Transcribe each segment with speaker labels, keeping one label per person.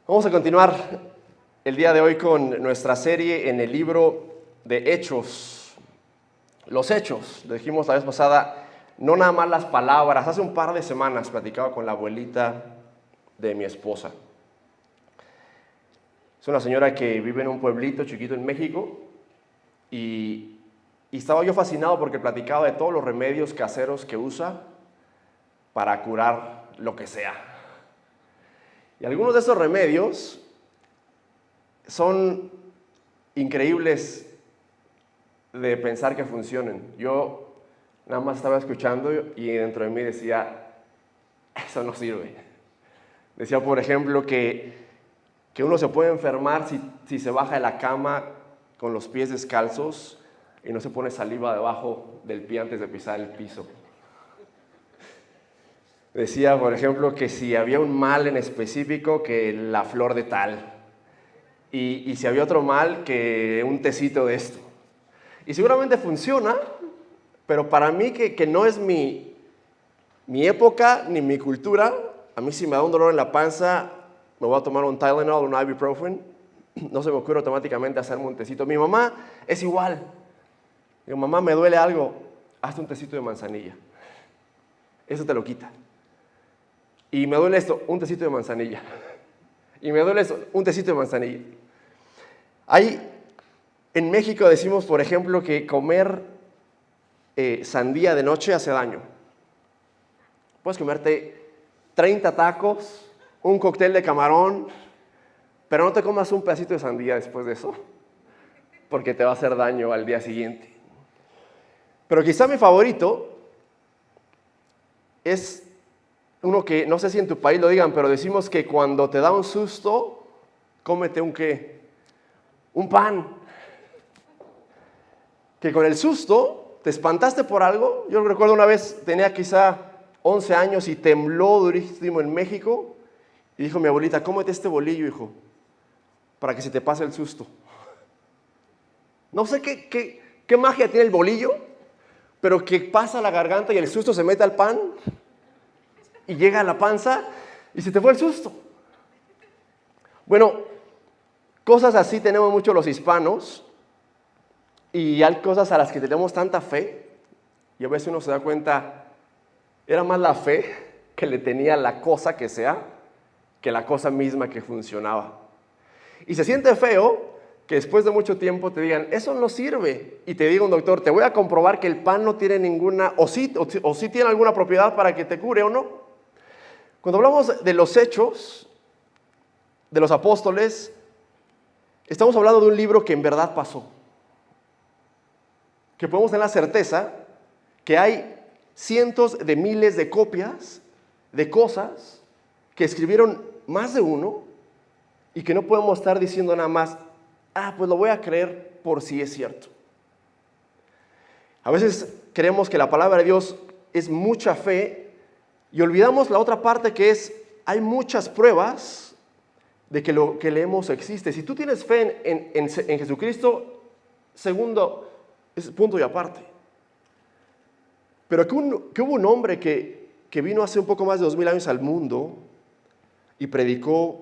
Speaker 1: Vamos a continuar el día de hoy con nuestra serie en el libro de Hechos. Los Hechos, lo dijimos la vez pasada, no nada más las palabras. Hace un par de semanas platicaba con la abuelita de mi esposa. Es una señora que vive en un pueblito chiquito en México y estaba yo fascinado porque platicaba de todos los remedios caseros que usa para curar lo que sea. Y algunos de esos remedios son increíbles de pensar que funcionen. Yo nada más estaba escuchando y dentro de mí decía, eso no sirve. Decía, por ejemplo, que uno se puede enfermar si se baja de la cama con los pies descalzos y no se pone saliva debajo del pie antes de pisar el piso. Decía, por ejemplo, que si había un mal en específico, que la flor de tal. Y si había otro mal, que un tecito de esto. Y seguramente funciona, pero para mí que no es mi época ni mi cultura, a mí si me da un dolor en la panza, me voy a tomar un Tylenol, un ibuprofen. No se me ocurre automáticamente hacerme un tecito. Mi mamá es igual. Digo, mamá, me duele algo, hazte un tecito de manzanilla. Eso te lo quita. Y me duele esto, un tecito de manzanilla. Y me duele esto, un tecito de manzanilla. En México decimos, por ejemplo, que comer sandía de noche hace daño. Puedes comerte 30 tacos, un cóctel de camarón, pero no te comas un pedacito de sandía después de eso, porque te va a hacer daño al día siguiente. Pero quizá mi favorito es uno que, no sé si en tu país lo digan, pero decimos que cuando te da un susto, cómete un ¿qué? Un pan. Que con el susto, te espantaste por algo. Yo recuerdo una vez, tenía quizá 11 años y tembló durísimo en México. Y dijo mi abuelita, cómete este bolillo, hijo, para que se te pase el susto. No sé qué magia tiene el bolillo, pero que pasa a la garganta y el susto se mete al pan y llega a la panza y se te fue el susto. Bueno, cosas así tenemos mucho los hispanos y hay cosas a las que tenemos tanta fe y a veces uno se da cuenta, era más la fe que le tenía a la cosa que sea que la cosa misma que funcionaba. Y se siente feo que después de mucho tiempo te digan, eso no sirve. Y te diga un doctor, te voy a comprobar que el pan no tiene ninguna, o sí tiene alguna propiedad para que te cure o no. Cuando hablamos de los hechos de los apóstoles, estamos hablando de un libro que en verdad pasó. Que podemos tener la certeza que hay cientos de miles de copias de cosas que escribieron más de uno y que no podemos estar diciendo nada más, pues lo voy a creer por si es cierto. A veces creemos que la palabra de Dios es mucha fe y olvidamos la otra parte que es, hay muchas pruebas de que lo que leemos existe. Si tú tienes fe en Jesucristo, segundo, es punto y aparte. Pero que hubo un hombre que vino hace un poco más de 2000 años al mundo y predicó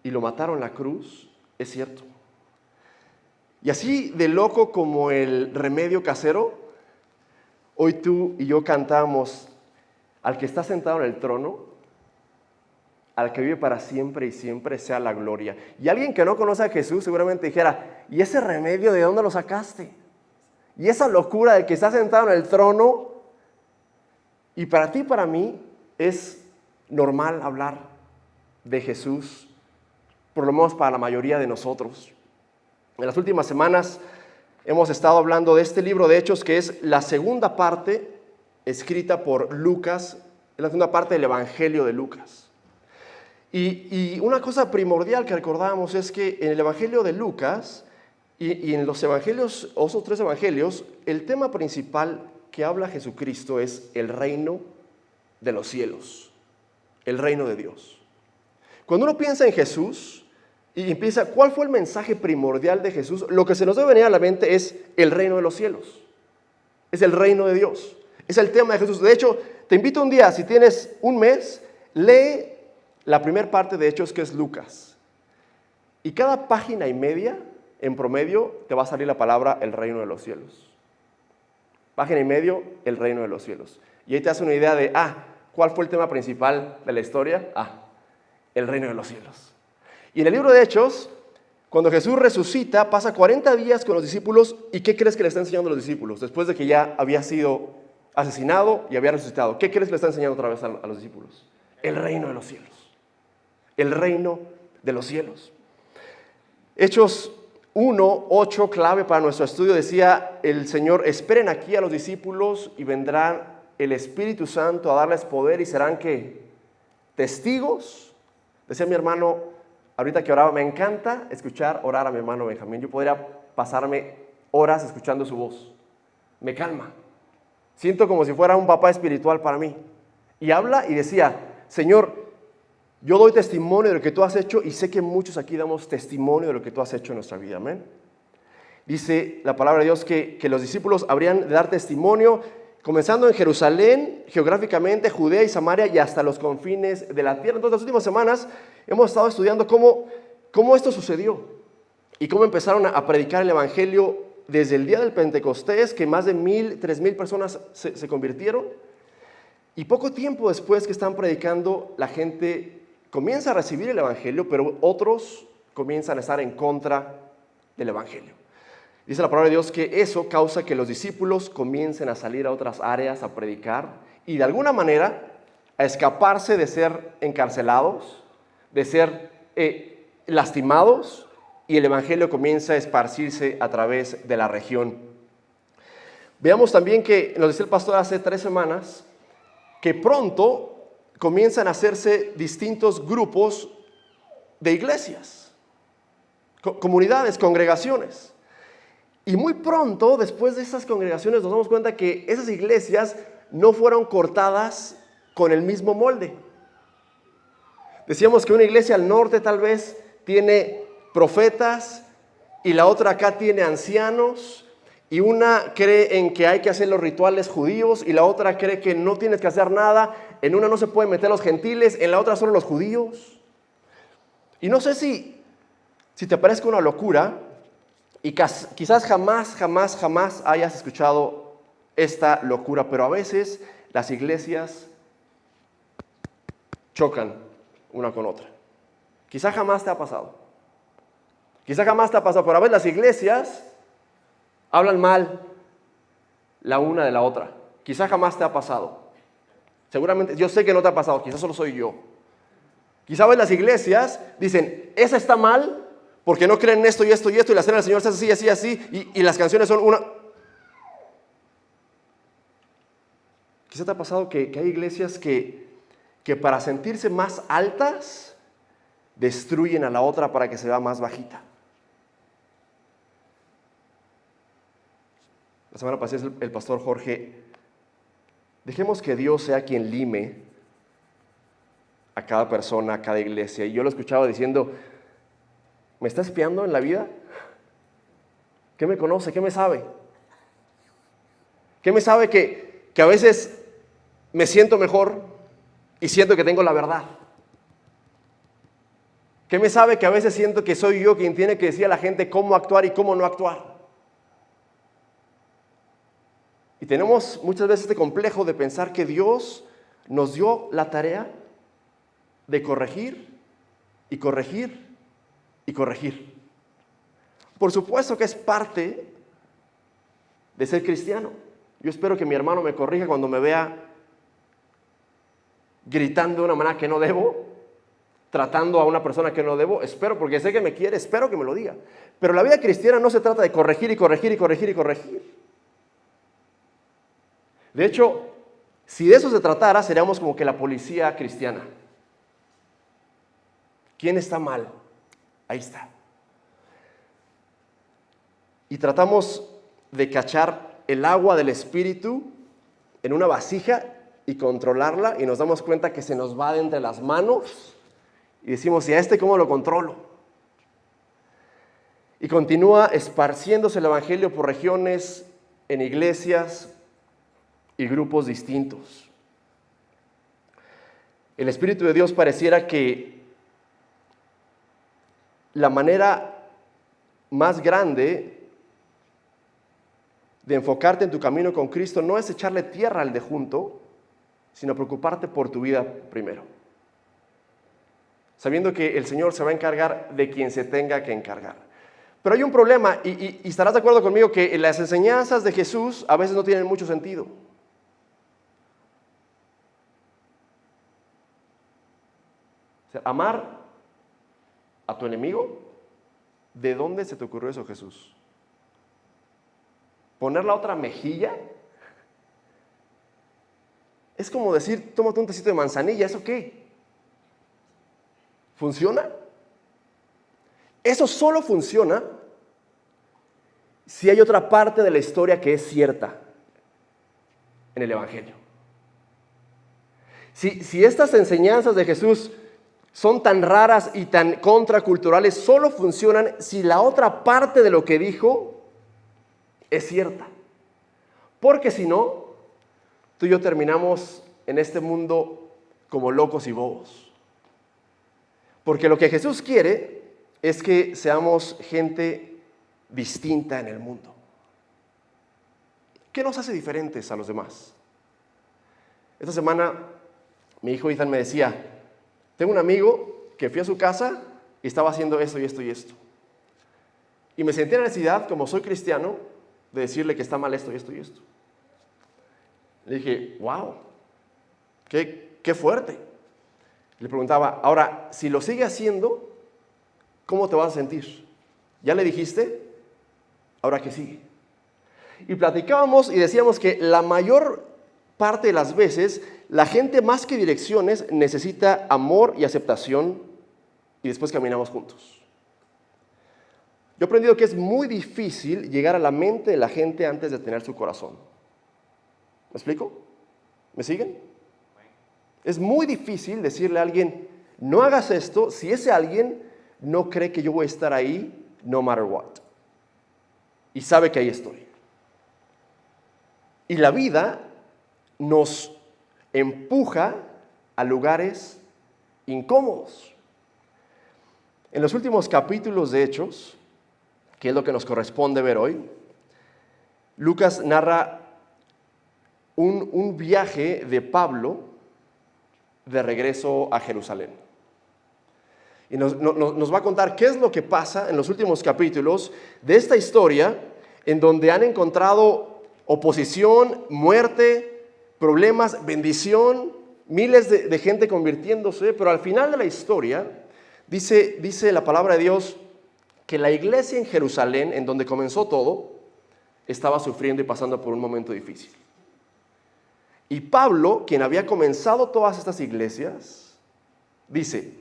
Speaker 1: y lo mataron en la cruz, es cierto. Y así de loco como el remedio casero, hoy tú y yo cantamos al que está sentado en el trono, al que vive para siempre y siempre sea la gloria. Y alguien que no conoce a Jesús seguramente dijera, ¿y ese remedio de dónde lo sacaste? Y esa locura de que está sentado en el trono, y para ti y para mí es normal hablar de Jesús, por lo menos para la mayoría de nosotros. En las últimas semanas hemos estado hablando de este libro de Hechos, que es la segunda parte escrita por Lucas, es la segunda parte del Evangelio de Lucas. Y una cosa primordial que recordábamos es que en el Evangelio de Lucas y en los evangelios, esos 3 evangelios, el tema principal que habla Jesucristo es el reino de los cielos, el reino de Dios. Cuando uno piensa en Jesús y piensa cuál fue el mensaje primordial de Jesús, lo que se nos debe venir a la mente es el reino de los cielos, es el reino de Dios, es el tema de Jesús. De hecho, te invito un día, si tienes un mes, lee la primera parte de Hechos, que es Lucas. Y cada página y media, en promedio, te va a salir la palabra el reino de los cielos. Página y medio, el reino de los cielos. Y ahí te hace una idea de, ¿cuál fue el tema principal de la historia? El reino de los cielos. Y en el libro de Hechos, cuando Jesús resucita, pasa 40 días con los discípulos. ¿Y qué crees que le está enseñando a los discípulos? Después de que ya había sido asesinado y había resucitado. ¿Qué crees que le está enseñando otra vez a los discípulos? El reino de los cielos. El reino de los cielos. Hechos 1:8, clave para nuestro estudio, decía el Señor: esperen aquí a los discípulos y vendrá el Espíritu Santo a darles poder y serán ¿qué? Testigos. Decía mi hermano, ahorita que oraba, me encanta escuchar orar a mi hermano Benjamín. Yo podría pasarme horas escuchando su voz. Me calma. Siento como si fuera un papá espiritual para mí. Y habla y decía: Señor, yo doy testimonio de lo que tú has hecho y sé que muchos aquí damos testimonio de lo que tú has hecho en nuestra vida. Amén. Dice la palabra de Dios que los discípulos habrían de dar testimonio, comenzando en Jerusalén, geográficamente, Judea y Samaria y hasta los confines de la tierra. Entonces, las últimas semanas hemos estado estudiando cómo esto sucedió y cómo empezaron a predicar el evangelio desde el día del Pentecostés, que más de 3,000 personas se convirtieron. Y poco tiempo después que están predicando, la gente comienza a recibir el evangelio, pero otros comienzan a estar en contra del evangelio. Dice la palabra de Dios que eso causa que los discípulos comiencen a salir a otras áreas a predicar y de alguna manera a escaparse de ser encarcelados, de ser lastimados, y el evangelio comienza a esparcirse a través de la región. Veamos también que, nos decía el pastor hace 3 semanas, que pronto comienzan a hacerse distintos grupos de iglesias, comunidades, congregaciones. Y muy pronto, después de esas congregaciones, nos damos cuenta que esas iglesias no fueron cortadas con el mismo molde. Decíamos que una iglesia al norte tal vez tiene profetas y la otra acá tiene ancianos. Y una cree en que hay que hacer los rituales judíos y la otra cree que no tienes que hacer nada. En una no se pueden meter los gentiles, en la otra solo los judíos. Y no sé si te parezca una locura y quizás jamás hayas escuchado esta locura, pero a veces las iglesias chocan una con otra. Quizás jamás te ha pasado. Pero a veces las iglesias hablan mal la una de la otra. Quizá jamás te ha pasado. Seguramente, yo sé que no te ha pasado, quizás solo soy yo. Quizá ves las iglesias, dicen, esa está mal, porque no creen en esto y esto y esto, y la cena del Señor se hace así, y las canciones son una. Quizá te ha pasado que hay iglesias que para sentirse más altas, destruyen a la otra para que se vea más bajita. La semana pasada el pastor Jorge: dejemos que Dios sea quien lime a cada persona, a cada iglesia. Y yo lo escuchaba diciendo: ¿me está espiando en la vida? ¿Qué me conoce? ¿Qué me sabe? ¿Qué me sabe que a veces me siento mejor y siento que tengo la verdad? ¿Qué me sabe que a veces siento que soy yo quien tiene que decir a la gente cómo actuar y cómo no actuar? Y tenemos muchas veces este complejo de pensar que Dios nos dio la tarea de corregir y corregir y corregir. Por supuesto que es parte de ser cristiano. Yo espero que mi hermano me corrija cuando me vea gritando de una manera que no debo, tratando a una persona que no debo. Espero, porque sé que me quiere, espero que me lo diga. Pero la vida cristiana no se trata de corregir y corregir y corregir y corregir. De hecho, si de eso se tratara, seríamos como que la policía cristiana. ¿Quién está mal? Ahí está. Y tratamos de cachar el agua del Espíritu en una vasija y controlarla, y nos damos cuenta que se nos va de entre las manos y decimos: ¿y a este cómo lo controlo? Y continúa esparciéndose el evangelio por regiones, en iglesias y grupos distintos. el Espíritu de Dios pareciera que la manera más grande de enfocarte en tu camino con Cristo no es echarle tierra al de junto, sino preocuparte por tu vida primero. Sabiendo que el Señor se va a encargar de quien se tenga que encargar. Pero hay un problema, y estarás de acuerdo conmigo que las enseñanzas de Jesús a veces no tienen mucho sentido. O sea, amar a tu enemigo, ¿de dónde se te ocurrió eso, Jesús? ¿Poner la otra mejilla? Es como decir, tómate un tecito de manzanilla, ¿eso qué? ¿Funciona? Eso solo funciona si hay otra parte de la historia que es cierta en el Evangelio. Si estas enseñanzas de Jesús son tan raras y tan contraculturales, solo funcionan si la otra parte de lo que dijo es cierta. Porque si no, tú y yo terminamos en este mundo como locos y bobos. Porque lo que Jesús quiere es que seamos gente distinta en el mundo. ¿Qué nos hace diferentes a los demás? Esta semana mi hijo Ethan me decía, tengo un amigo que fui a su casa y estaba haciendo esto y esto y esto. Y me sentí en la necesidad, como soy cristiano, de decirle que está mal esto y esto y esto. Le dije, wow, qué fuerte. Le preguntaba, ahora, si lo sigue haciendo, ¿cómo te vas a sentir? ¿Ya le dijiste? ¿Ahora qué sigue? Y platicábamos y decíamos que la mayor parte de las veces, la gente más que direcciones necesita amor y aceptación y después caminamos juntos. Yo he aprendido que es muy difícil llegar a la mente de la gente antes de tener su corazón. ¿Me explico? ¿Me siguen? Es muy difícil decirle a alguien, no hagas esto, si ese alguien no cree que yo voy a estar ahí, no matter what. Y sabe que ahí estoy. Y la vida nos empuja a lugares incómodos. En los últimos capítulos de Hechos, que es lo que nos corresponde ver hoy, Lucas narra un viaje de Pablo de regreso a Jerusalén. Y nos va a contar qué es lo que pasa en los últimos capítulos de esta historia en donde han encontrado oposición, muerte, problemas, bendición, miles de gente convirtiéndose, pero al final de la historia dice la palabra de Dios que la iglesia en Jerusalén, en donde comenzó todo, estaba sufriendo y pasando por un momento difícil. Y Pablo, quien había comenzado todas estas iglesias, dice,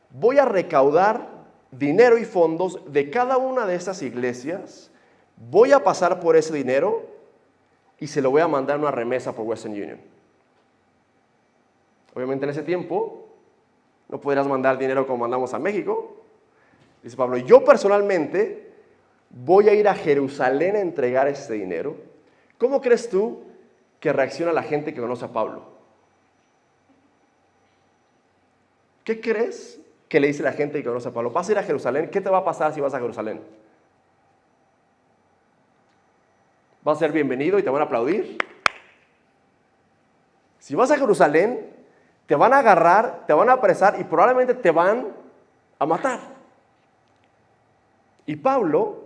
Speaker 1: voy a recaudar dinero y fondos de cada una de estas iglesias, voy a pasar por ese dinero y se lo voy a mandar una remesa por Western Union. Obviamente en ese tiempo no podrías mandar dinero como mandamos a México. Dice Pablo, yo personalmente voy a ir a Jerusalén a entregar este dinero. ¿Cómo crees tú que reacciona la gente que conoce a Pablo? ¿Qué crees que le dice la gente que conoce a Pablo? ¿Vas a ir a Jerusalén? ¿Qué te va a pasar si vas a Jerusalén? ¿Vas a ser bienvenido y te van a aplaudir? Si vas a Jerusalén, te van a agarrar, te van a apresar y probablemente te van a matar. Y Pablo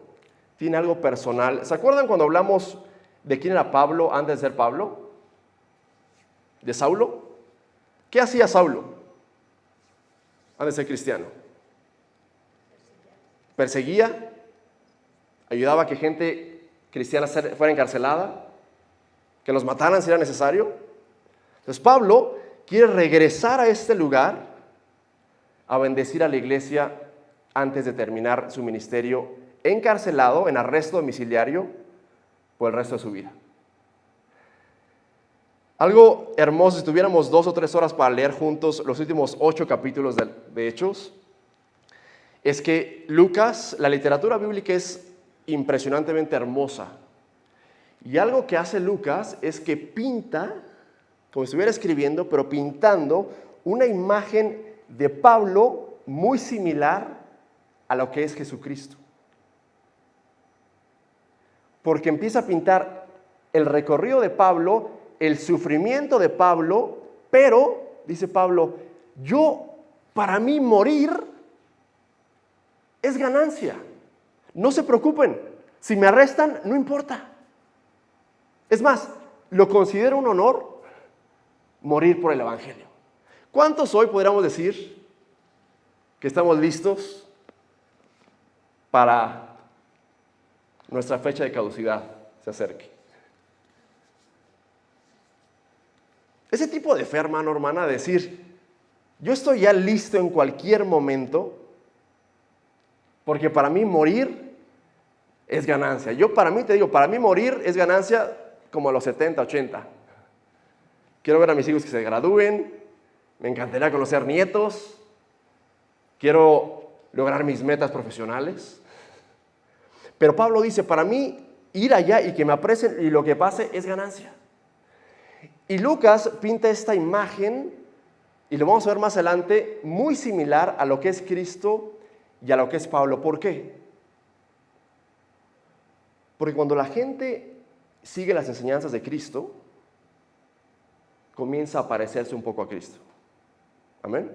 Speaker 1: tiene algo personal. ¿Se acuerdan cuando hablamos de quién era Pablo antes de ser Pablo? ¿De Saulo? ¿Qué hacía Saulo antes de ser cristiano? Perseguía, ayudaba a que gente cristiana fuera encarcelada, que los mataran si era necesario. Entonces Pablo quiere regresar a este lugar a bendecir a la iglesia antes de terminar su ministerio encarcelado, en arresto domiciliario, por el resto de su vida. Algo hermoso, si tuviéramos 2 o 3 horas para leer juntos los últimos 8 capítulos de Hechos, es que Lucas, la literatura bíblica es impresionantemente hermosa. Y algo que hace Lucas es que pinta, como si estuviera escribiendo, pero pintando una imagen de Pablo muy similar a lo que es Jesucristo. Porque empieza a pintar el recorrido de Pablo, el sufrimiento de Pablo, pero, dice Pablo, para mí morir es ganancia. No se preocupen, si me arrestan, no importa. Es más, lo considero un honor morir por el Evangelio. ¿Cuántos hoy podríamos decir que estamos listos para nuestra fecha de caducidad se acerque? Ese tipo de fe, hermano, hermana, decir, yo estoy ya listo en cualquier momento, porque para mí morir es ganancia. Para mí morir es ganancia como a los 70, 80. Quiero ver a mis hijos que se gradúen, me encantaría conocer nietos, quiero lograr mis metas profesionales. Pero Pablo dice, para mí ir allá y que me aprecien y lo que pase es ganancia. Y Lucas pinta esta imagen, y lo vamos a ver más adelante, muy similar a lo que es Cristo y a lo que es Pablo. ¿Por qué? Porque cuando la gente sigue las enseñanzas de Cristo, comienza a parecerse un poco a Cristo. ¿Amén?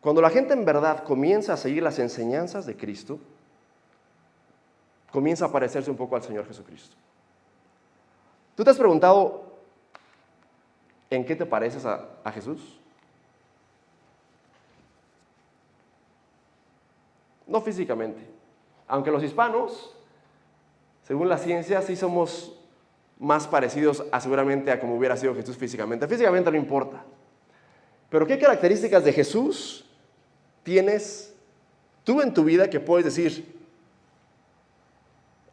Speaker 1: Cuando la gente en verdad comienza a seguir las enseñanzas de Cristo, comienza a parecerse un poco al Señor Jesucristo. ¿Tú te has preguntado en qué te pareces a Jesús? No físicamente. Aunque los hispanos, según la ciencia, sí somos más parecidos seguramente a como hubiera sido Jesús físicamente. Físicamente no importa. Pero ¿qué características de Jesús tienes tú en tu vida que puedes decir,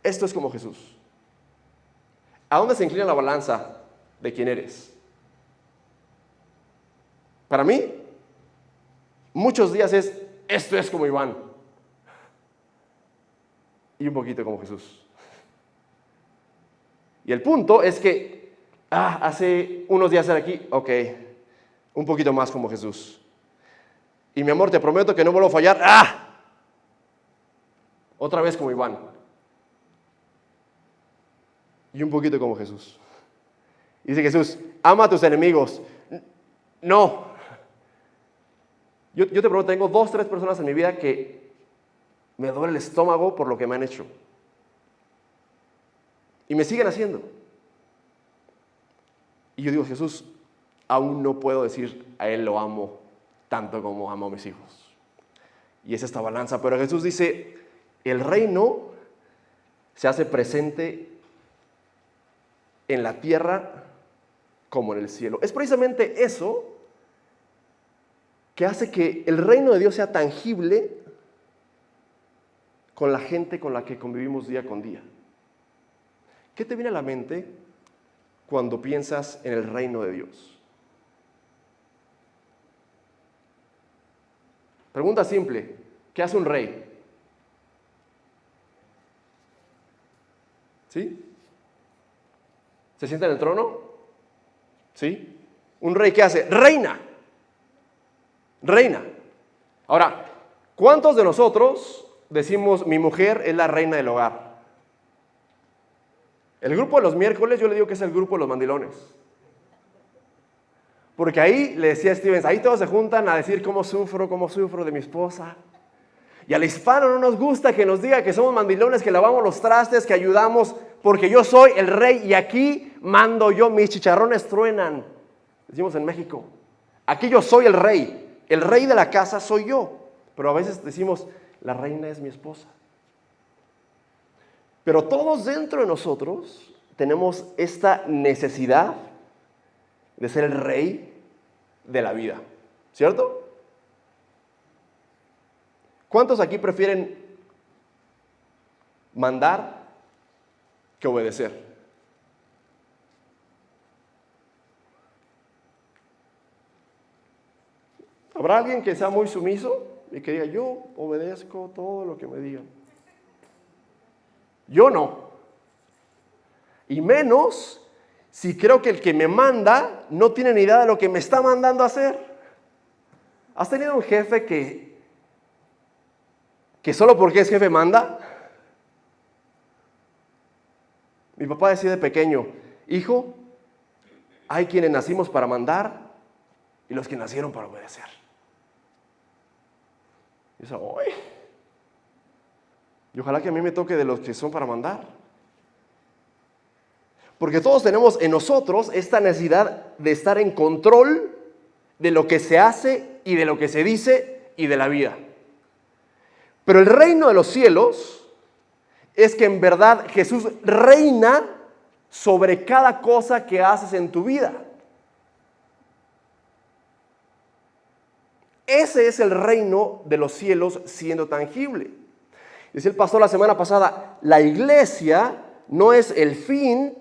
Speaker 1: esto es como Jesús? ¿A dónde se inclina la balanza de quién eres? Para mí, muchos días esto es como Iván. Y un poquito como Jesús. Y el punto es que, hace unos días era aquí, ok, un poquito más como Jesús. Y mi amor, te prometo que no vuelvo a fallar, otra vez como Iván. Y un poquito como Jesús. Y dice Jesús, ama a tus enemigos. No. Yo te pregunto, tengo 2, 3 personas en mi vida que me duele el estómago por lo que me han hecho. Y me siguen haciendo. Y yo digo, Jesús, aún no puedo decir a Él lo amo tanto como amo a mis hijos. Y es esta balanza. Pero Jesús dice, el reino se hace presente en la tierra como en el cielo. Es precisamente eso que hace que el reino de Dios sea tangible con la gente con la que convivimos día con día. ¿Qué te viene a la mente cuando piensas en el reino de Dios? Pregunta simple, ¿qué hace un rey? ¿Sí? ¿Se sienta en el trono? ¿Sí? ¿Un rey qué hace? Reina. Reina. Ahora, ¿cuántos de nosotros decimos mi mujer es la reina del hogar? El grupo de los miércoles yo le digo que es el grupo de los mandilones. Porque ahí, le decía a Stevens, ahí todos se juntan a decir cómo sufro de mi esposa. Y al hispano no nos gusta que nos diga que somos mandilones, que lavamos los trastes, que ayudamos, porque yo soy el rey y aquí mando yo, mis chicharrones truenan. Decimos en México, aquí yo soy el rey de la casa soy yo. Pero a veces decimos, la reina es mi esposa. Pero todos dentro de nosotros tenemos esta necesidad de ser el rey de la vida, ¿cierto? ¿Cuántos aquí prefieren mandar que obedecer? ¿Habrá alguien que sea muy sumiso y que diga, yo obedezco todo lo que me digan? Yo no. Y menos si creo que el que me manda no tiene ni idea de lo que me está mandando a hacer? ¿Has tenido un jefe que solo porque es jefe manda? Mi papá decía de pequeño, hijo, hay quienes nacimos para mandar y los que nacieron para obedecer. Y eso, ¡ay! Y ojalá que a mí me toque de los que son para mandar. Porque todos tenemos en nosotros esta necesidad de estar en control de lo que se hace y de lo que se dice y de la vida. Pero el reino de los cielos es que en verdad Jesús reina sobre cada cosa que haces en tu vida. Ese es el reino de los cielos siendo tangible. Dice el pastor la semana pasada, la iglesia no es el fin,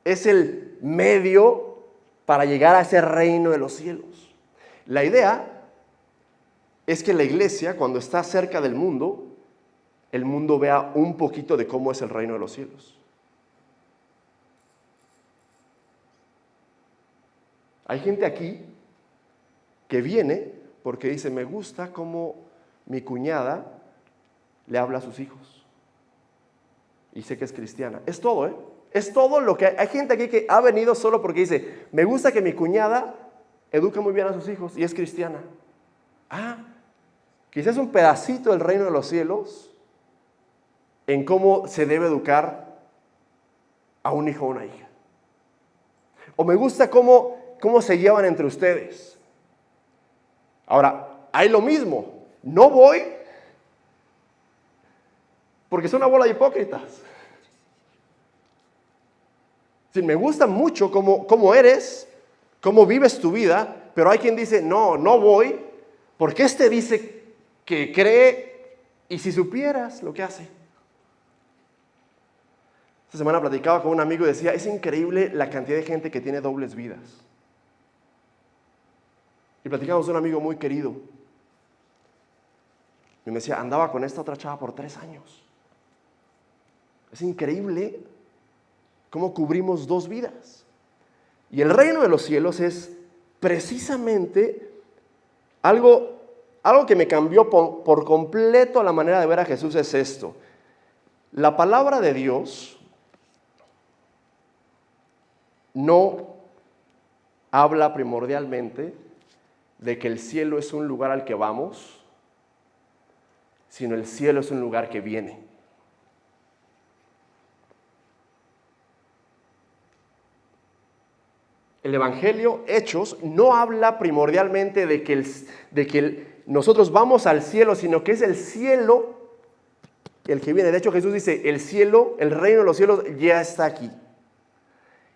Speaker 1: es el medio para llegar a ese reino de los cielos. La idea es que la iglesia, cuando está cerca del mundo, el mundo vea un poquito de cómo es el reino de los cielos. Hay gente aquí que viene porque dice, me gusta cómo mi cuñada le habla a sus hijos. Y sé que es cristiana. Es todo, ¿eh? Es todo lo que hay gente aquí que ha venido solo porque dice, me gusta que mi cuñada educa muy bien a sus hijos y es cristiana. Quizás un pedacito del reino de los cielos en cómo se debe educar a un hijo o una hija. O me gusta cómo se llevan entre ustedes. Ahora, hay lo mismo. No voy porque son una bola de hipócritas. Sí, me gusta mucho cómo eres, cómo vives tu vida, pero hay quien dice, no voy, porque este dice que cree, y si supieras lo que hace. Esta semana platicaba con un amigo y decía, es increíble la cantidad de gente que tiene dobles vidas. Y platicamos con un amigo muy querido. Y me decía, andaba con esta otra chava por 3 años. Es increíble cómo cubrimos 2 vidas. Y el reino de los cielos es precisamente algo que me cambió por completo la manera de ver a Jesús es esto. La palabra de Dios no habla primordialmente de que el cielo es un lugar al que vamos, sino el cielo es un lugar que viene. El Evangelio, Hechos, no habla primordialmente de que nosotros vamos al cielo, sino que es el cielo el que viene. De hecho, Jesús dice, el cielo, el reino de los cielos ya está aquí.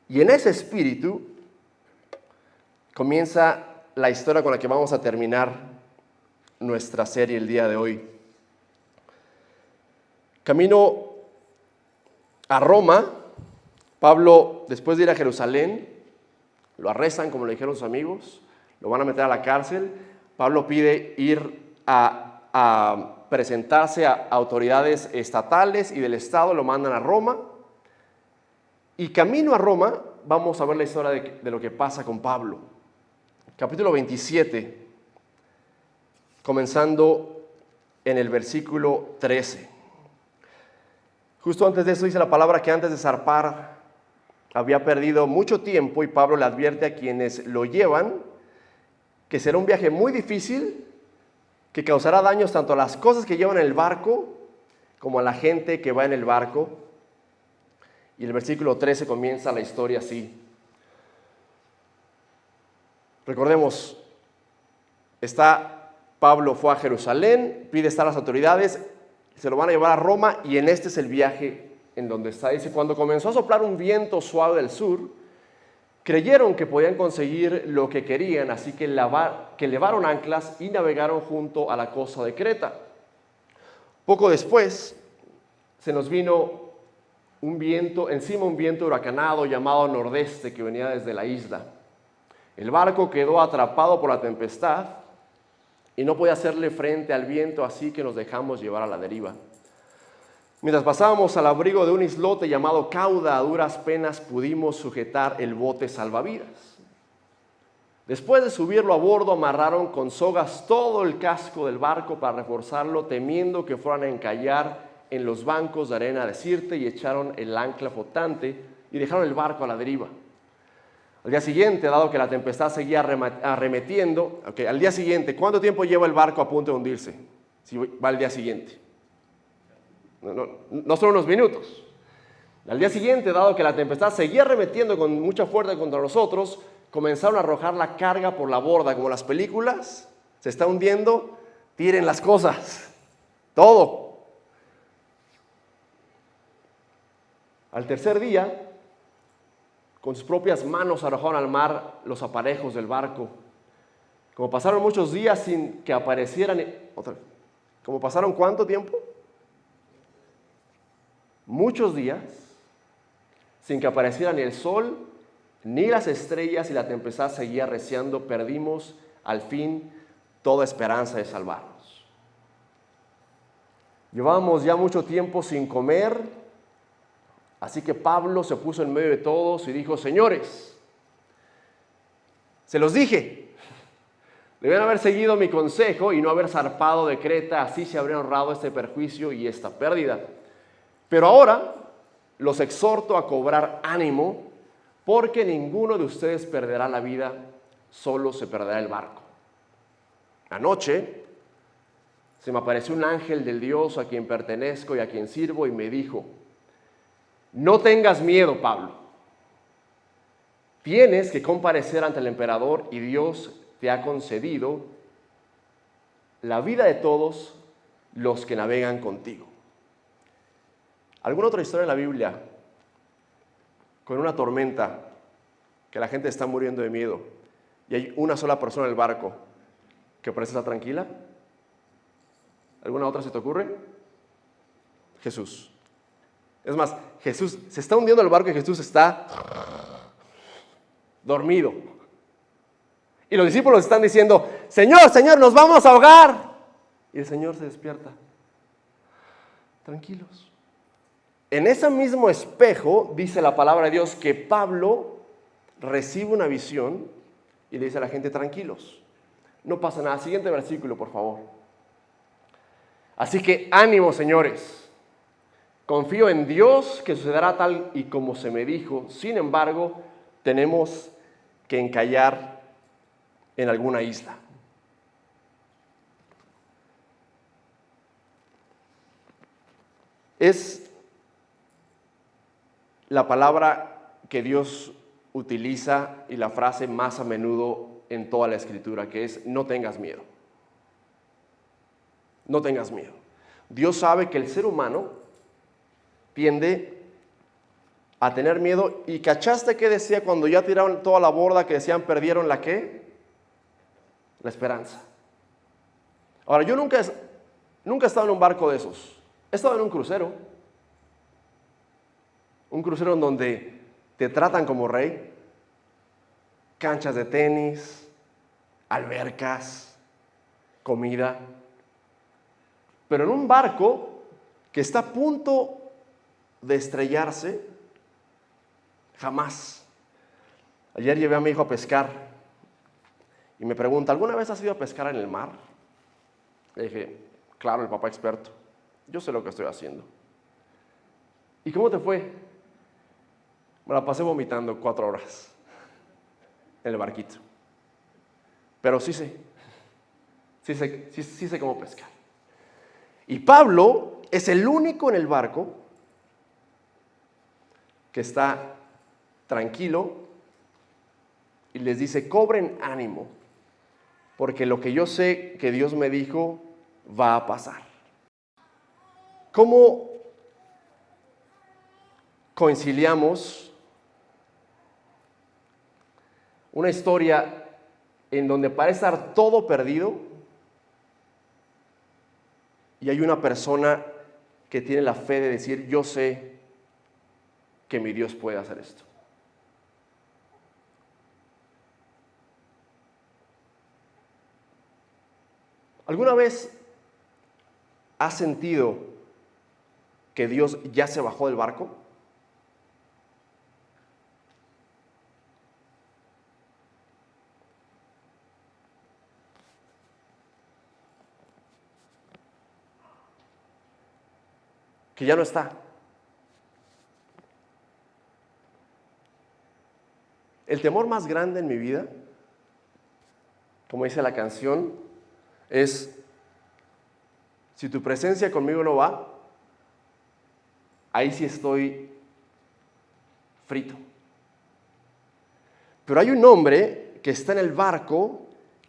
Speaker 1: Y en ese espíritu comienza la historia con la que vamos a terminar nuestra serie el día de hoy. Camino a Roma, Pablo, después de ir a Jerusalén, lo arrestan, como le dijeron sus amigos, lo van a meter a la cárcel. Pablo pide ir a presentarse a autoridades estatales y del Estado, lo mandan a Roma. Y camino a Roma, vamos a ver la historia de lo que pasa con Pablo. Capítulo 27, comenzando en el versículo 13. Justo antes de eso dice la palabra que antes de zarpar había perdido mucho tiempo y Pablo le advierte a quienes lo llevan que será un viaje muy difícil, que causará daños tanto a las cosas que llevan en el barco como a la gente que va en el barco. Y el versículo 13 comienza la historia así. Recordemos, Pablo fue a Jerusalén, pide estar a las autoridades, se lo van a llevar a Roma y en este es el viaje en donde está. Dice, cuando comenzó a soplar un viento suave del sur, creyeron que podían conseguir lo que querían, así que levaron anclas y navegaron junto a la costa de Creta. Poco después se nos vino un viento huracanado llamado nordeste que venía desde la isla. El barco quedó atrapado por la tempestad y no podía hacerle frente al viento, así que nos dejamos llevar a la deriva. Mientras pasábamos al abrigo de un islote llamado Cauda, a duras penas pudimos sujetar el bote salvavidas. Después de subirlo a bordo, amarraron con sogas todo el casco del barco para reforzarlo, temiendo que fueran a encallar en los bancos de arena de Sirte, y echaron el ancla flotante y dejaron el barco a la deriva. Al día siguiente, dado que la tempestad seguía arremetiendo, al día siguiente, ¿cuánto tiempo lleva el barco a punto de hundirse? Si va al día siguiente. No son unos minutos. Al día siguiente, dado que la tempestad seguía arremetiendo con mucha fuerza contra nosotros, comenzaron a arrojar la carga por la borda, como las películas. Se está hundiendo, tiren las cosas, todo. Al tercer día, con sus propias manos arrojaron al mar los aparejos del barco. Como pasaron muchos días sin que aparecieran... ¿Como pasaron cuánto tiempo? Muchos días sin que apareciera ni el sol ni las estrellas, y la tempestad seguía arreciando, perdimos al fin toda esperanza de salvarnos. Llevábamos ya mucho tiempo sin comer, así que Pablo se puso en medio de todos y dijo: señores, se los dije, debían haber seguido mi consejo y no haber zarpado de Creta, así se habrían ahorrado este perjuicio y esta pérdida. Pero ahora los exhorto a cobrar ánimo, porque ninguno de ustedes perderá la vida, solo se perderá el barco. Anoche se me apareció un ángel del Dios a quien pertenezco y a quien sirvo, y me dijo: no tengas miedo, Pablo. Tienes que comparecer ante el emperador, y Dios te ha concedido la vida de todos los que navegan contigo. ¿Alguna otra historia en la Biblia con una tormenta que la gente está muriendo de miedo y hay una sola persona en el barco que parece estar tranquila? ¿Alguna otra se te ocurre? Jesús. Es más, Jesús se está hundiendo el barco y Jesús está dormido. Y los discípulos están diciendo: Señor, Señor, nos vamos a ahogar. Y el Señor se despierta. Tranquilos. En ese mismo espejo dice la palabra de Dios que Pablo recibe una visión y le dice a la gente: tranquilos, no pasa nada. Siguiente versículo, por favor. Así que ánimo, señores. Confío en Dios que sucederá tal y como se me dijo. Sin embargo, tenemos que encallar en alguna isla. Es la palabra que Dios utiliza y la frase más a menudo en toda la Escritura, que es: no tengas miedo. No tengas miedo. Dios sabe que el ser humano tiende a tener miedo. ¿Y cachaste qué decía cuando ya tiraron toda la borda? Que decían: perdieron ¿la qué? La esperanza. Ahora, yo nunca he estado en un barco de esos. He estado en un crucero. Un crucero en donde te tratan como rey. Canchas de tenis, albercas, comida. Pero en un barco que está a punto de estrellarse, jamás. Ayer llevé a mi hijo a pescar y me pregunta: ¿alguna vez has ido a pescar en el mar? Le dije: claro, el papá experto, yo sé lo que estoy haciendo. ¿Y cómo te fue? Me la pasé vomitando 4 horas en el barquito. Pero sí sé cómo pescar. Y Pablo es el único en el barco que está tranquilo y les dice: cobren ánimo, porque lo que yo sé que Dios me dijo va a pasar. ¿Cómo conciliamos una historia en donde parece estar todo perdido y hay una persona que tiene la fe de decir: yo sé que mi Dios puede hacer esto? ¿Alguna vez has sentido que Dios ya se bajó del barco? Que ya no está. El temor más grande en mi vida, como dice la canción, es: si tu presencia conmigo no va, ahí sí estoy frito. Pero hay un hombre que está en el barco,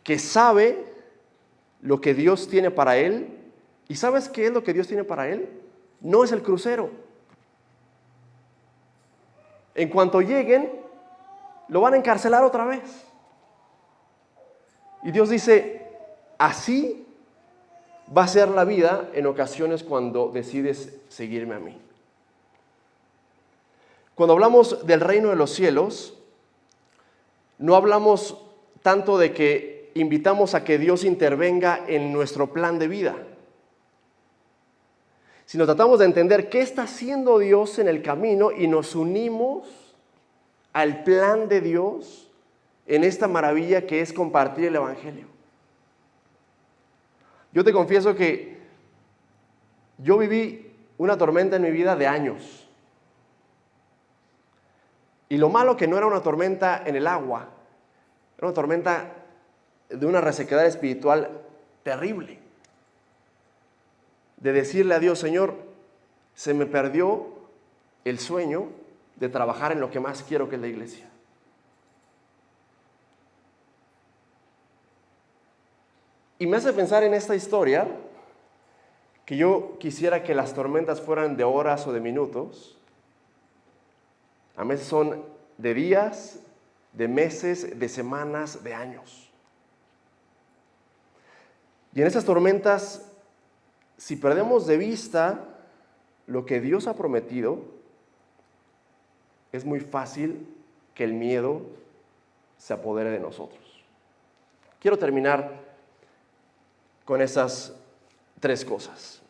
Speaker 1: que sabe lo que Dios tiene para él. ¿Y sabes qué es lo que Dios tiene para él? No es el crucero. En cuanto lleguen, lo van a encarcelar otra vez. Y Dios dice: así va a ser la vida en ocasiones cuando decides seguirme a mí. Cuando hablamos del reino de los cielos, no hablamos tanto de que invitamos a que Dios intervenga en nuestro plan de vida, sino tratamos de entender qué está haciendo Dios en el camino y nos unimos al plan de Dios en esta maravilla que es compartir el Evangelio. Yo te confieso que yo viví una tormenta en mi vida de años. Y lo malo que no era una tormenta en el agua, era una tormenta de una resequedad espiritual terrible. De decirle a Dios: Señor, se me perdió el sueño de trabajar en lo que más quiero, que es la iglesia. Y me hace pensar en esta historia, que yo quisiera que las tormentas fueran de horas o de minutos. A veces son de días, de meses, de semanas, de años. Y en esas tormentas, si perdemos de vista lo que Dios ha prometido, es muy fácil que el miedo se apodere de nosotros. Quiero terminar con esas 3 cosas.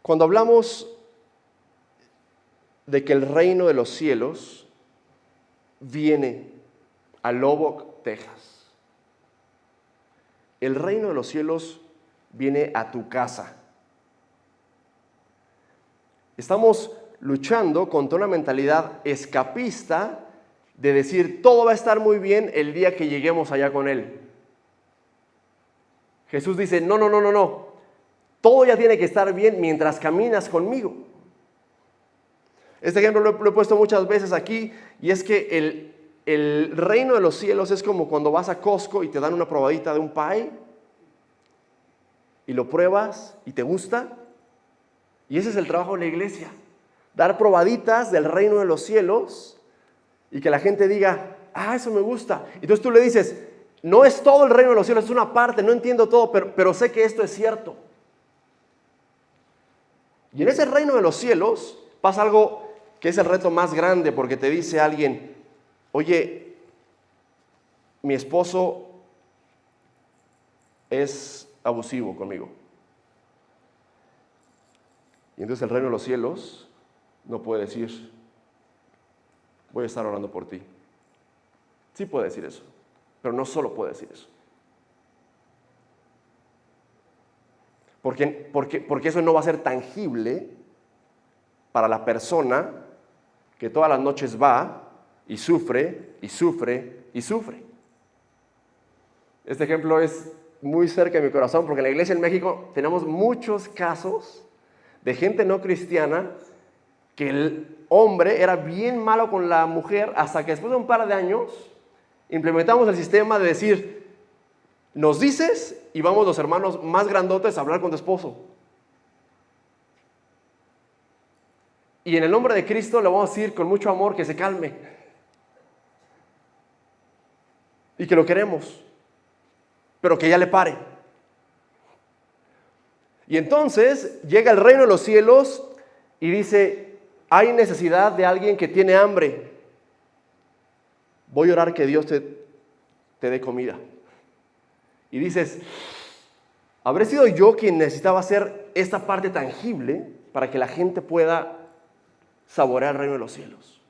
Speaker 1: Cuando hablamos de que el reino de los cielos viene a Lubbock, Texas. El reino de los cielos viene a tu casa. Estamos luchando contra una mentalidad escapista de decir: todo va a estar muy bien el día que lleguemos allá con Él. Jesús dice: no. Todo ya tiene que estar bien mientras caminas conmigo. Este ejemplo lo he puesto muchas veces aquí, y es que el reino de los cielos es como cuando vas a Costco y te dan una probadita de un pie y lo pruebas y te gusta. Y ese es el trabajo de la iglesia: dar probaditas del reino de los cielos y que la gente diga: eso me gusta. Entonces tú le dices: no es todo el reino de los cielos, es una parte, no entiendo todo, pero sé que esto es cierto. Y en ese reino de los cielos pasa algo que es el reto más grande, porque te dice alguien: oye, mi esposo es abusivo conmigo. Y entonces el reino de los cielos no puede decir: voy a estar orando por ti. Sí puede decir eso, pero no solo puede decir eso. Porque eso no va a ser tangible para la persona que todas las noches va y sufre, y sufre, y sufre. Este ejemplo es muy cerca de mi corazón, porque en la iglesia en México tenemos muchos casos de gente no cristiana que el hombre era bien malo con la mujer, hasta que después de un par de años implementamos el sistema de decir: nos dices y vamos los hermanos más grandotes a hablar con tu esposo. Y en el nombre de Cristo le vamos a decir con mucho amor que se calme. Y que lo queremos, pero que ya le pare. Y entonces llega el reino de los cielos y dice: hay necesidad de alguien que tiene hambre. Voy a orar que Dios te dé comida. Y dices: ¿Habré sido yo quien necesitaba hacer esta parte tangible para que la gente pueda saborear el reino de los cielos?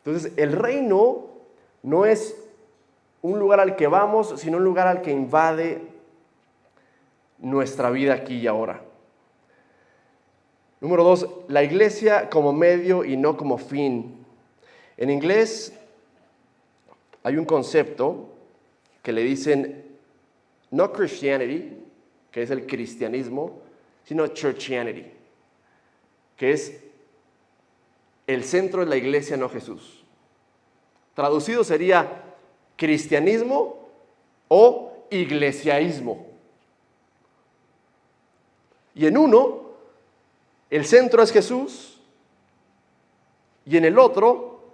Speaker 1: Entonces, el reino no es un lugar al que vamos, sino un lugar al que invade nuestra vida aquí y ahora. Número 2, la iglesia como medio y no como fin. En inglés hay un concepto que le dicen no Christianity, que es el cristianismo, sino churchianity, que es el centro de la iglesia, no Jesús. Traducido sería cristianismo o iglesiaísmo. Y en uno, el centro es Jesús, y en el otro,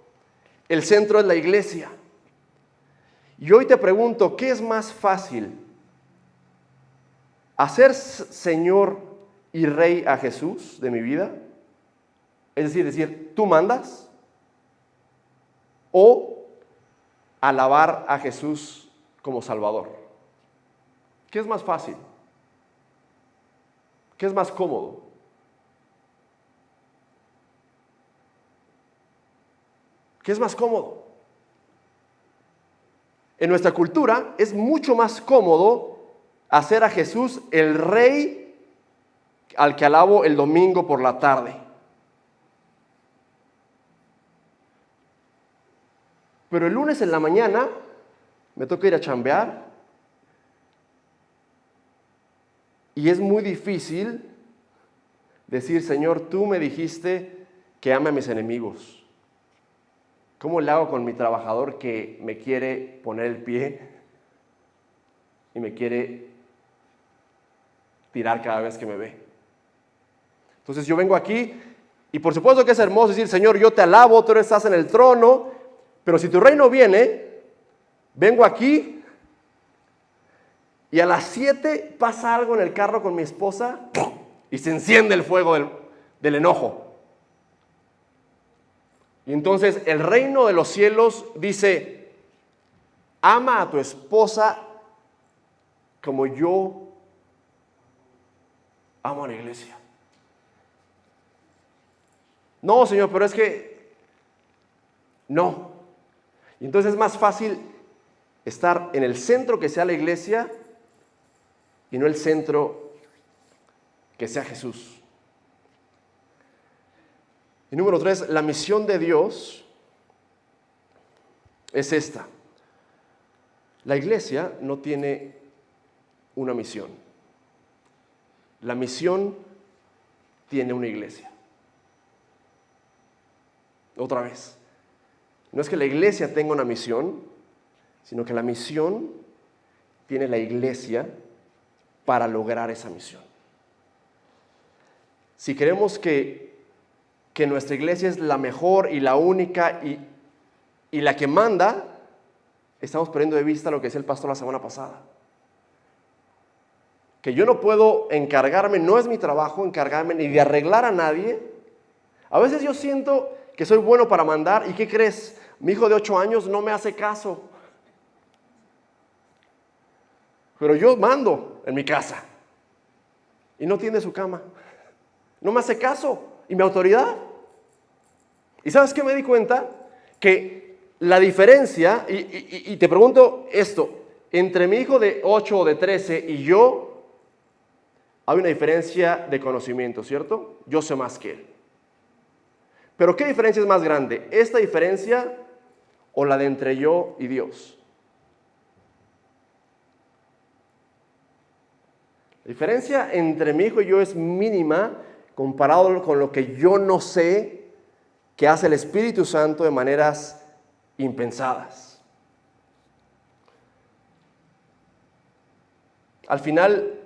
Speaker 1: el centro es la iglesia. Y hoy te pregunto, ¿qué es más fácil? ¿Hacer Señor y Rey a Jesús de mi vida? Es decir, ¿tú mandas? ¿O alabar a Jesús como Salvador? ¿Qué es más fácil? ¿Qué es más cómodo? ¿Qué es más cómodo? En nuestra cultura es mucho más cómodo hacer a Jesús el Rey al que alabo el domingo por la tarde. Pero el lunes en la mañana me toca ir a chambear y es muy difícil decir, Señor, tú me dijiste que ame a mis enemigos. ¿Cómo le hago con mi trabajador que me quiere poner el pie y me quiere tirar cada vez que me ve? Entonces yo vengo aquí y por supuesto que es hermoso decir, Señor, yo te alabo, tú estás en el trono, pero si tu reino viene, vengo aquí y a las 7 pasa algo en el carro con mi esposa y se enciende el fuego del enojo. Y entonces el reino de los cielos dice, ama a tu esposa como yo amo a la iglesia. No, Señor, pero es que no. Y entonces es más fácil estar en el centro que sea la iglesia y no el centro que sea Jesús. Y número 3, la misión de Dios es esta. La iglesia no tiene una misión. La misión tiene una iglesia. Otra vez. No es que la iglesia tenga una misión, sino que la misión tiene la iglesia para lograr esa misión. Si queremos que nuestra iglesia es la mejor y la única y la que manda, estamos perdiendo de vista lo que decía el pastor la semana pasada. Que yo no puedo encargarme, no es mi trabajo encargarme ni de arreglar a nadie. A veces yo siento que soy bueno para mandar y ¿qué crees? Mi hijo de 8 años no me hace caso. Pero yo mando en mi casa y no tiende su cama. No me hace caso. ¿Y mi autoridad? ¿Y sabes qué me di cuenta? Que la diferencia, y te pregunto esto, entre mi hijo de 8 o de 13 y yo, hay una diferencia de conocimiento, ¿cierto? Yo sé más que él. Pero ¿qué diferencia es más grande? ¿Esta diferencia o la de entre yo y Dios? La diferencia entre mi hijo y yo es mínima comparado con lo que yo no sé que hace el Espíritu Santo de maneras impensadas. Al final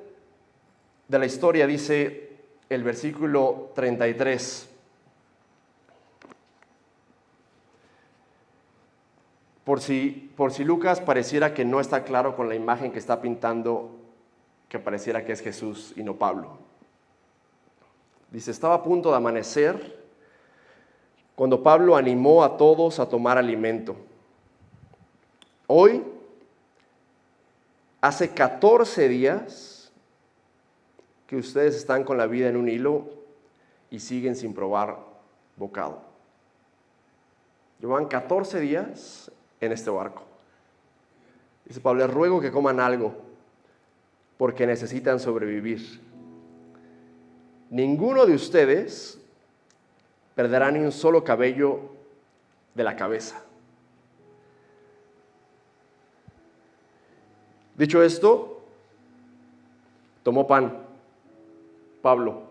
Speaker 1: de la historia dice el versículo 33. Por si Lucas pareciera que no está claro con la imagen que está pintando, que pareciera que es Jesús y no Pablo. Dice, estaba a punto de amanecer cuando Pablo animó a todos a tomar alimento. Hoy hace 14 días que ustedes están con la vida en un hilo y siguen sin probar bocado. Llevan 14 días en este barco. Dice Pablo, les ruego que coman algo, porque necesitan sobrevivir. Ninguno de ustedes perderá ni un solo cabello de la cabeza. Dicho esto, tomó pan, Pablo,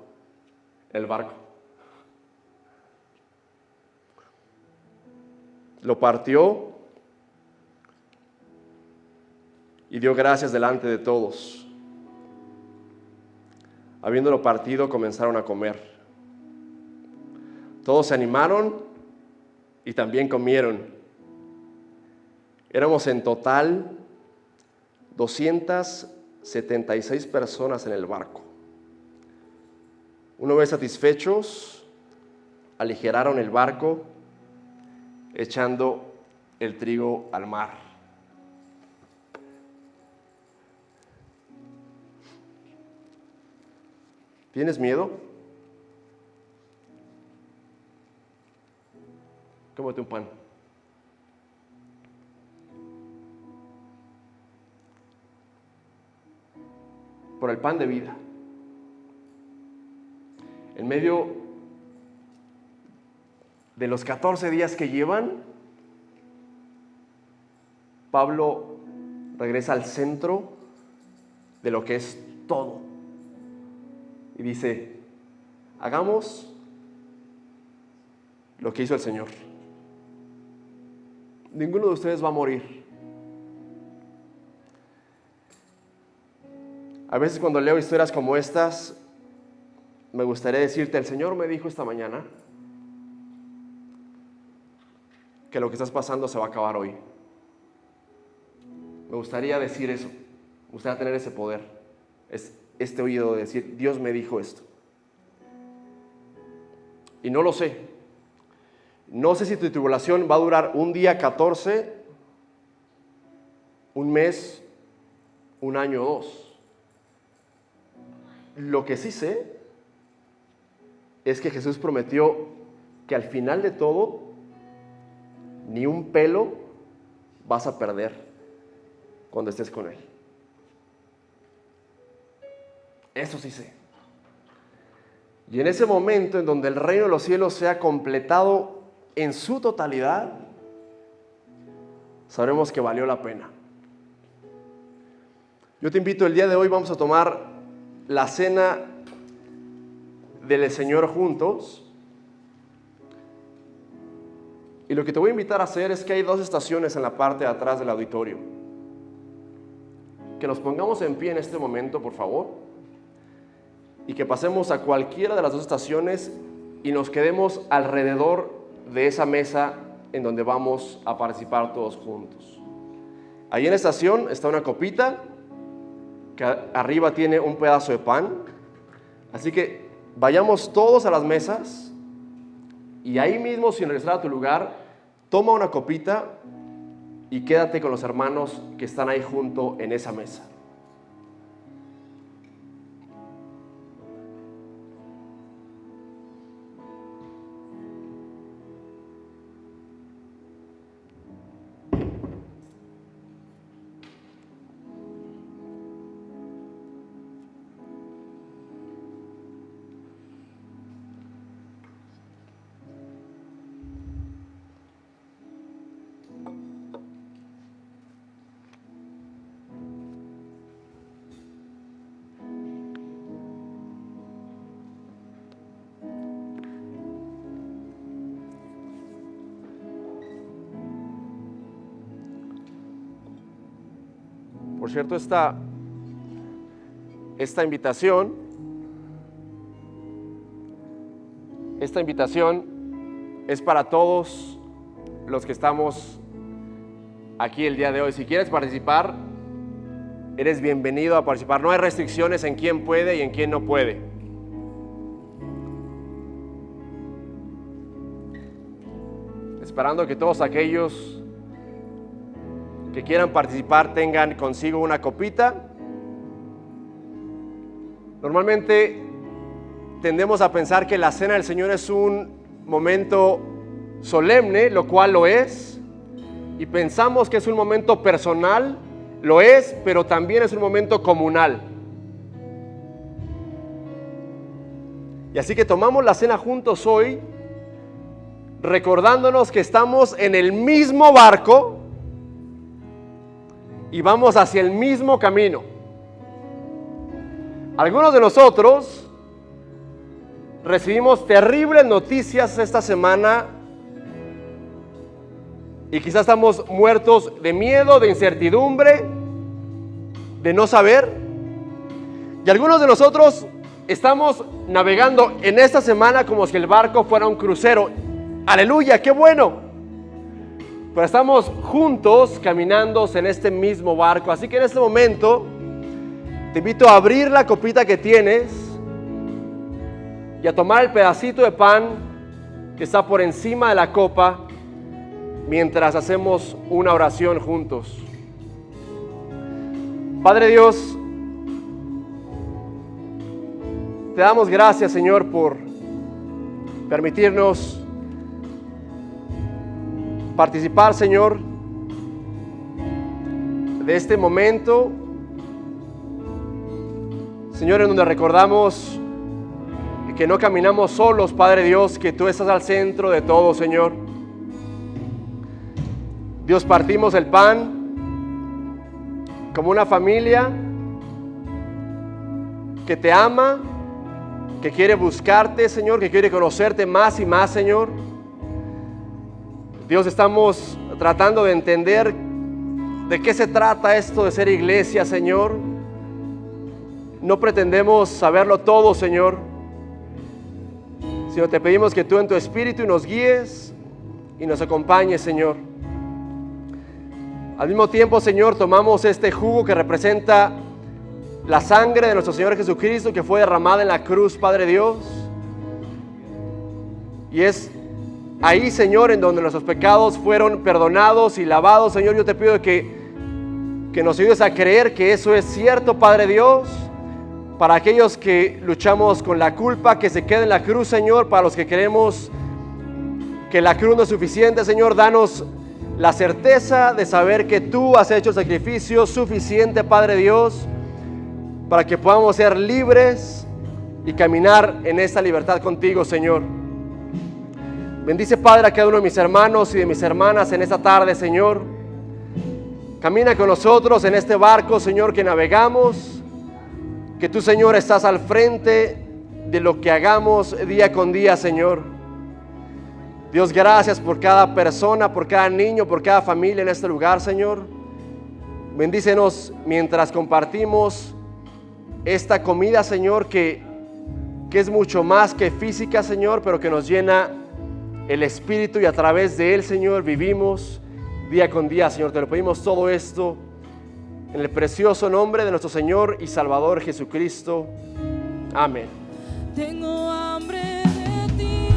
Speaker 1: en el barco. Lo partió y dio gracias delante de todos. Habiéndolo partido, comenzaron a comer. Todos se animaron y también comieron. Éramos en total 276 personas en el barco. Una vez satisfechos, aligeraron el barco, echando el trigo al mar. ¿Tienes miedo? Cómete un pan. Por el pan de vida. En medio de los 14 días que llevan, Pablo regresa al centro de lo que es todo. Y dice, hagamos lo que hizo el Señor. Ninguno de ustedes va a morir. A veces cuando leo historias como estas, me gustaría decirte, el Señor me dijo esta mañana que lo que estás pasando se va a acabar hoy. Me gustaría decir eso, me gustaría tener ese poder, este oído de decir, Dios me dijo esto. Y no lo sé. No sé si tu tribulación va a durar un día 14, un mes, un año o 2. Lo que sí sé es que Jesús prometió que al final de todo, ni un pelo vas a perder cuando estés con Él. Eso sí sé. Y en ese momento en donde el reino de los cielos sea completado en su totalidad, sabremos que valió la pena. Yo te invito, el día de hoy vamos a tomar la cena del Señor juntos. Y lo que te voy a invitar a hacer es que hay 2 estaciones en la parte de atrás del auditorio. Que nos pongamos en pie en este momento, por favor, y que pasemos a cualquiera de las 2 estaciones y nos quedemos alrededor de esa mesa en donde vamos a participar todos juntos. Ahí en la estación está una copita que arriba tiene un pedazo de pan. Así que vayamos todos a las mesas y ahí mismo, sin regresar a tu lugar, toma una copita y quédate con los hermanos que están ahí junto en esa mesa. Por cierto, esta invitación es para todos los que estamos aquí el día de hoy. Si quieres participar, eres bienvenido a participar. No hay restricciones en quién puede y en quién no puede. Esperando que todos aquellos que quieran participar tengan consigo una copita. Normalmente tendemos a pensar que la Cena del Señor es un momento solemne, lo cual lo es, y pensamos que es un momento personal, lo es, pero también es un momento comunal. Y así que tomamos la cena juntos hoy, recordándonos que estamos en el mismo barco y vamos hacia el mismo camino. Algunos de nosotros recibimos terribles noticias esta semana y quizás estamos muertos de miedo, de incertidumbre, de no saber. Y algunos de nosotros estamos navegando en esta semana como si el barco fuera un crucero. ¡Aleluya! ¡Qué bueno! Pero estamos juntos caminando en este mismo barco. Así que en este momento te invito a abrir la copita que tienes y a tomar el pedacito de pan que está por encima de la copa mientras hacemos una oración juntos. Padre Dios, te damos gracias, Señor, por permitirnos participar, Señor, de este momento, Señor, en donde recordamos que no caminamos solos, Padre Dios, que tú estás al centro de todo, Señor. Dios, partimos el pan como una familia que te ama, que quiere buscarte, Señor, que quiere conocerte más y más, Señor. Dios, estamos tratando de entender de qué se trata esto de ser iglesia, Señor. No pretendemos saberlo todo, Señor, sino te pedimos que tú en tu Espíritu nos guíes y nos acompañes, Señor. Al mismo tiempo, Señor, tomamos este jugo que representa la sangre de nuestro Señor Jesucristo que fue derramada en la cruz, Padre Dios. Y es ahí, Señor, en donde nuestros pecados fueron perdonados y lavados. Señor, yo te pido que nos ayudes a creer que eso es cierto, Padre Dios. Para aquellos que luchamos con la culpa, que se quede en la cruz, Señor. Para los que creemos que la cruz no es suficiente, Señor, danos la certeza de saber que tú has hecho el sacrificio suficiente, Padre Dios, para que podamos ser libres y caminar en esta libertad contigo, Señor. Bendice, Padre, a cada uno de mis hermanos y de mis hermanas en esta tarde, Señor. Camina con nosotros en este barco, Señor, que navegamos. Que tú, Señor, estás al frente de lo que hagamos día con día, Señor. Dios, gracias por cada persona, por cada niño, por cada familia en este lugar, Señor. Bendícenos mientras compartimos esta comida, Señor, que es mucho más que física, Señor, pero que nos llena el Espíritu y a través de Él, Señor, vivimos día con día, Señor. Te lo pedimos todo esto en el precioso nombre de nuestro Señor y Salvador Jesucristo. Amén.
Speaker 2: Tengo hambre de ti,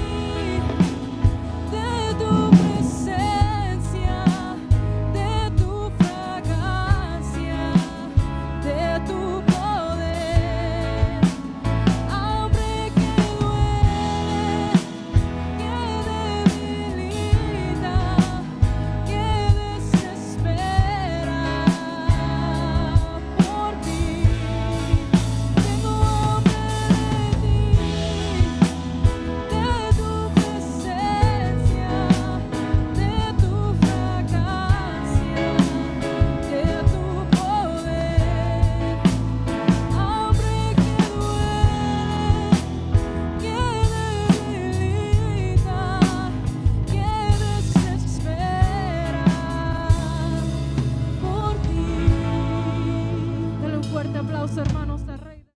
Speaker 2: de tu presencia, de tu fragancia, de tu poder. Hambre que duele, que debilita, que desespera por ti. Tengo hambre de ti, de tu presencia, de tu fragancia, de tu poder. Hambre que duele, que debilita, que desespera por ti. Dale un fuerte aplauso, hermano.